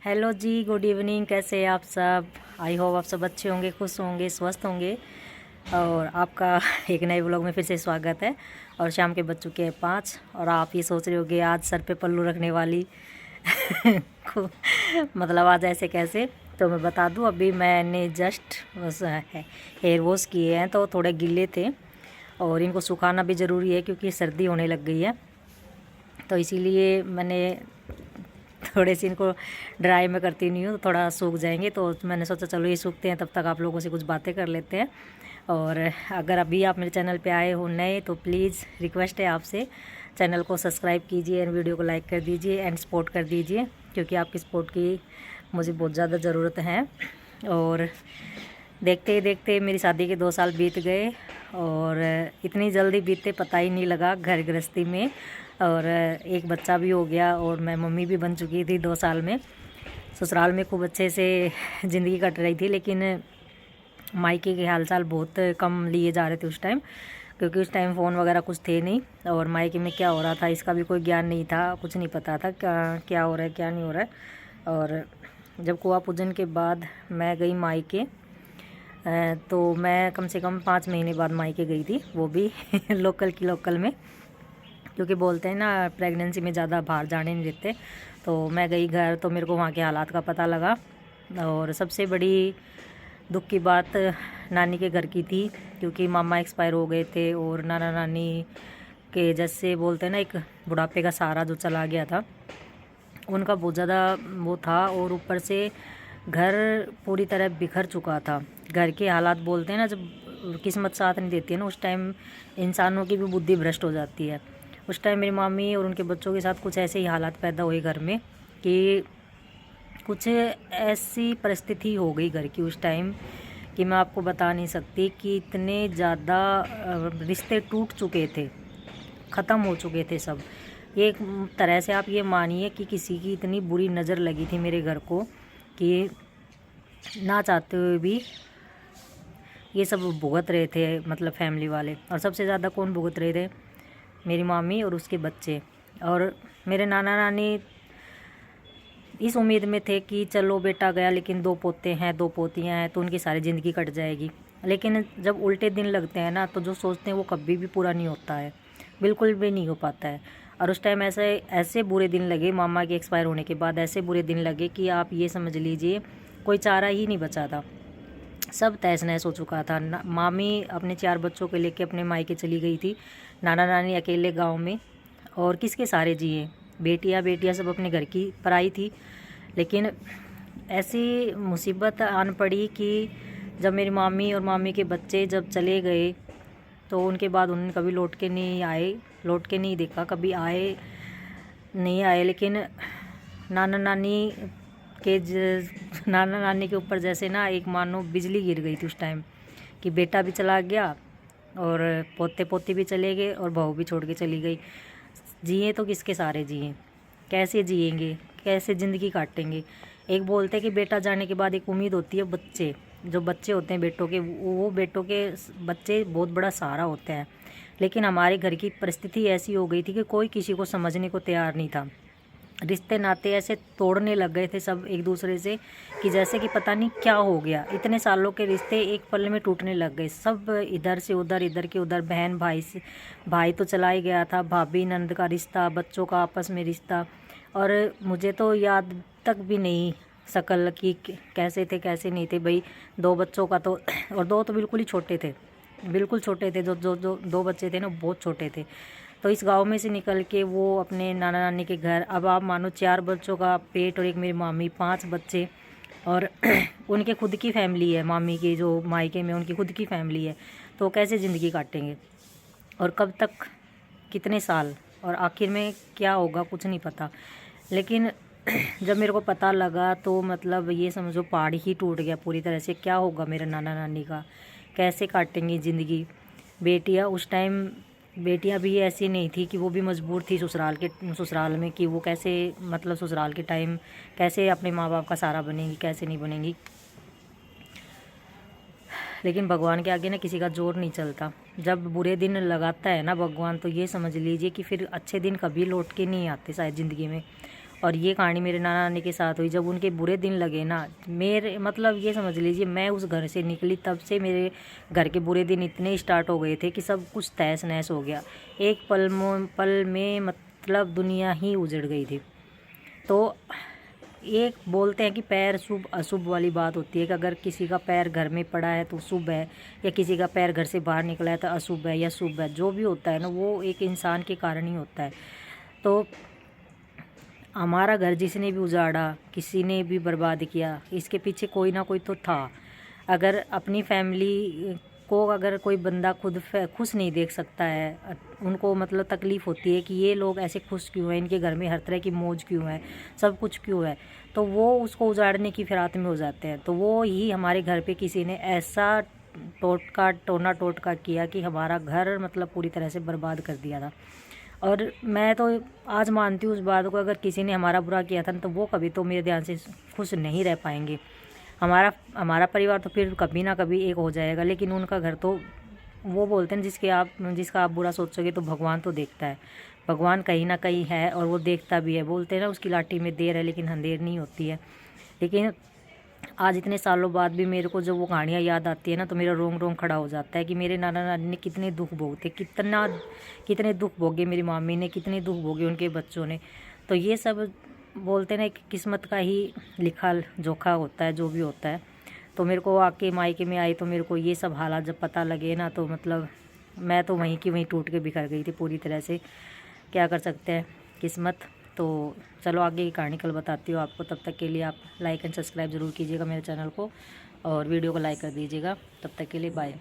Hello जी, good evening. कैसे हैं आप सब? आई होप आप सब अच्छे होंगे, खुश होंगे, स्वस्थ होंगे। और आपका एक नए व्लॉग में फिर से स्वागत है। और शाम के बज चुके हैं 5 और आप ये सोच रहे होगे आज सर पे पल्लू रखने वाली मतलब आज ऐसे कैसे। तो मैं बता दूं, अभी मैंने जस्ट हेयर वॉश किए हैं तो थोड़े गीले थे और इनको सुखाना भी ज़रूरी है क्योंकि सर्दी होने लग गई है। तो इसीलिए मैंने थोड़े से इनको ड्राई में करती नहीं हूँ, थोड़ा सूख जाएंगे। तो मैंने सोचा चलो ये सूखते हैं, तब तक आप लोगों से कुछ बातें कर लेते हैं। और अगर अभी आप मेरे चैनल पे आए हो नए तो प्लीज़ रिक्वेस्ट है आपसे, चैनल को सब्सक्राइब कीजिए एंड वीडियो को लाइक कर दीजिए एंड सपोर्ट कर दीजिए क्योंकि आपकी सपोर्ट की मुझे बहुत ज़्यादा ज़रूरत है। और देखते ही देखते मेरी शादी के 2 साल बीत गए और इतनी जल्दी बीते पता ही नहीं लगा घर गृहस्थी में। और एक बच्चा भी हो गया और मैं मम्मी भी बन चुकी थी 2 साल में। ससुराल में खूब अच्छे से ज़िंदगी कट रही थी, लेकिन मायके के हाल चाल बहुत कम लिए जा रहे थे उस टाइम, क्योंकि उस टाइम फ़ोन वगैरह कुछ थे नहीं और मायके में क्या हो रहा था इसका भी कोई ज्ञान नहीं था, कुछ नहीं पता था क्या क्या हो रहा है क्या नहीं हो रहा है। और जब कुआं पूजन के बाद मैं गई मायके, तो मैं कम से कम 5 महीने बाद मायके गई थी, वो भी लोकल में, क्योंकि बोलते हैं ना प्रेगनेंसी में ज़्यादा बाहर जाने नहीं देते। तो मैं गई घर तो मेरे को वहाँ के हालात का पता लगा। और सबसे बड़ी दुख की बात नानी के घर की थी, क्योंकि मामा एक्सपायर हो गए थे और नाना नानी के जैसे बोलते हैं ना एक बुढ़ापे का सहारा जो चला गया था, उनका बहुत ज़्यादा वो था। और ऊपर से घर पूरी तरह बिखर चुका था। घर के हालात बोलते हैं ना, जब किस्मत साथ नहीं देती है ना, उस टाइम इंसानों की भी बुद्धि भ्रष्ट हो जाती है। उस टाइम मेरी मामी और उनके बच्चों के साथ कुछ ऐसे ही हालात पैदा हुए घर में कि कुछ ऐसी परिस्थिति हो गई घर की उस टाइम कि मैं आपको बता नहीं सकती कि इतने ज़्यादा रिश्ते टूट चुके थे, ख़त्म हो चुके थे सब। ये एक तरह से आप ये मानिए कि किसी की इतनी बुरी नज़र लगी थी मेरे घर को कि ना चाहते हुए भी ये सब भुगत रहे थे, मतलब फैमिली वाले। और सबसे ज़्यादा कौन भुगत रहे थे? मेरी मामी और उसके बच्चे। और मेरे नाना नानी इस उम्मीद में थे कि चलो बेटा गया, लेकिन 2 पोते हैं 2 पोतियां हैं तो उनकी सारी ज़िंदगी कट जाएगी। लेकिन जब उल्टे दिन लगते हैं ना, तो जो सोचते हैं वो कभी भी पूरा नहीं होता है, बिल्कुल भी नहीं हो पाता है। और उस टाइम ऐसे ऐसे बुरे दिन लगे मामा के एक्सपायर होने के बाद, ऐसे बुरे दिन लगे कि आप ये समझ लीजिए कोई चारा ही नहीं बचा था, सब तहस नहस हो चुका था। मामी अपने 4 बच्चों को लेके अपने मायके चली गई थी, नाना नानी अकेले गांव में, और किसके सारे जिए। बेटियां सब अपने घर की पराई थी। लेकिन ऐसी मुसीबत आन पड़ी कि जब मेरी मामी और मामी के बच्चे जब चले गए तो उनके बाद उन्होंने कभी लौट के नहीं देखा, कभी नहीं आए। लेकिन नाना नानी नाना नानी के ऊपर जैसे ना एक मानो बिजली गिर गई थी उस टाइम, कि बेटा भी चला गया और पोते पोती भी चले गए और बहू भी छोड़ के चली गई। जिए तो किसके सारे जिए, कैसे जिएंगे, कैसे ज़िंदगी काटेंगे। एक बोलते हैं कि बेटा जाने के बाद एक उम्मीद होती है, जो बच्चे होते हैं बेटों के, वो बेटों के बच्चे बहुत बड़ा सहारा होते हैं। लेकिन हमारे घर की परिस्थिति ऐसी हो गई थी कि कोई किसी को समझने को तैयार नहीं था। रिश्ते नाते ऐसे तोड़ने लग गए थे सब एक दूसरे से कि जैसे कि पता नहीं क्या हो गया। इतने सालों के रिश्ते एक पल में टूटने लग गए, सब इधर से उधर, इधर के उधर। बहन भाई तो चला ही गया था, भाभी नंद का रिश्ता, बच्चों का आपस में रिश्ता। और मुझे तो याद तक भी नहीं शकल कि कैसे थे कैसे नहीं थे भाई। 2 बच्चों का तो और 2 तो बिल्कुल ही छोटे थे, बिल्कुल छोटे थे। जो 2 बच्चे थे ना बहुत छोटे थे। तो इस गांव में से निकल के वो अपने नाना नानी के घर, अब आप मानो 4 बच्चों का पेट और एक मेरी मामी, 5 बच्चे। और उनके खुद की फैमिली है, मामी की जो मायके में उनकी खुद की फैमिली है। तो कैसे ज़िंदगी काटेंगे और कब तक, कितने साल, और आखिर में क्या होगा कुछ नहीं पता। लेकिन जब मेरे को पता लगा तो मतलब ये समझो पहाड़ ही टूट गया पूरी तरह से। क्या होगा मेरा नाना नानी का, कैसे काटेंगी ज़िंदगी। बेटियां भी ऐसी नहीं थी कि वो भी मजबूर थी ससुराल में कि वो कैसे, मतलब ससुराल के टाइम कैसे अपने माँ बाप का सहारा बनेंगी, कैसे नहीं बनेंगी। लेकिन भगवान के आगे ना किसी का जोर नहीं चलता। जब बुरे दिन लगाता है ना भगवान, तो ये समझ लीजिए कि फिर अच्छे दिन कभी लौट के नहीं आते शायद ज़िंदगी में। और ये कहानी मेरे नाना नानी के साथ हुई। जब उनके बुरे दिन लगे ना, मेरे मतलब ये समझ लीजिए मैं उस घर से निकली तब से मेरे घर के बुरे दिन इतने स्टार्ट हो गए थे कि सब कुछ तहस नहस हो गया। एक पल में मतलब दुनिया ही उजड़ गई थी। तो एक बोलते हैं कि पैर शुभ अशुभ वाली बात होती है कि अगर किसी का पैर घर में पड़ा है तो शुभ है, या किसी का पैर घर से बाहर निकला है तो अशुभ है या शुभ है। जो भी होता है ना वो एक इंसान के कारण ही होता है। तो हमारा घर जिसने भी उजाड़ा, किसी ने भी बर्बाद किया, इसके पीछे कोई ना कोई तो था। अगर अपनी फैमिली को अगर कोई बंदा खुद खुश नहीं देख सकता है, उनको मतलब तकलीफ़ होती है कि ये लोग ऐसे खुश क्यों हैं, इनके घर में हर तरह की मौज क्यों है, सब कुछ क्यों है, तो वो उसको उजाड़ने की फिरात में हो जाते हैं। तो वो ही हमारे घर पे किसी ने ऐसा टोना टोटका किया कि हमारा घर मतलब पूरी तरह से बर्बाद कर दिया था। और मैं तो आज मानती हूँ उस बात को, अगर किसी ने हमारा बुरा किया था तो वो कभी तो मेरे ध्यान से खुश नहीं रह पाएंगे। हमारा परिवार तो फिर कभी ना कभी एक हो जाएगा, लेकिन उनका घर तो वो बोलते हैं जिसका आप बुरा सोचोगे तो भगवान तो देखता है। भगवान कहीं ना कहीं है और वो देखता भी है। बोलते हैं ना उसकी लाठी में देर है लेकिन अंधेर नहीं होती है। लेकिन आज इतने सालों बाद भी मेरे को जब वो कहानियाँ याद आती है ना तो मेरा रोंग रोंग खड़ा हो जाता है कि मेरे नाना नानी ने कितने दुख भोगते, कितने दुख भोगे मेरी मामी ने, कितने दुख भोगे उनके बच्चों ने। तो ये सब बोलते ना कि किस्मत का ही लिखा जोखा होता है जो भी होता है। तो मेरे को आके मायके में आई तो मेरे को ये सब हालात जब पता लगे ना तो मतलब मैं तो वहीं की वहीं टूट के बिखर गई थी पूरी तरह से। क्या कर सकते हैं, किस्मत। तो चलो आगे की कहानी कल बताती हूँ आपको। तब तक के लिए आप लाइक एंड सब्सक्राइब ज़रूर कीजिएगा मेरे चैनल को और वीडियो को लाइक कर दीजिएगा। तब तक के लिए बाय।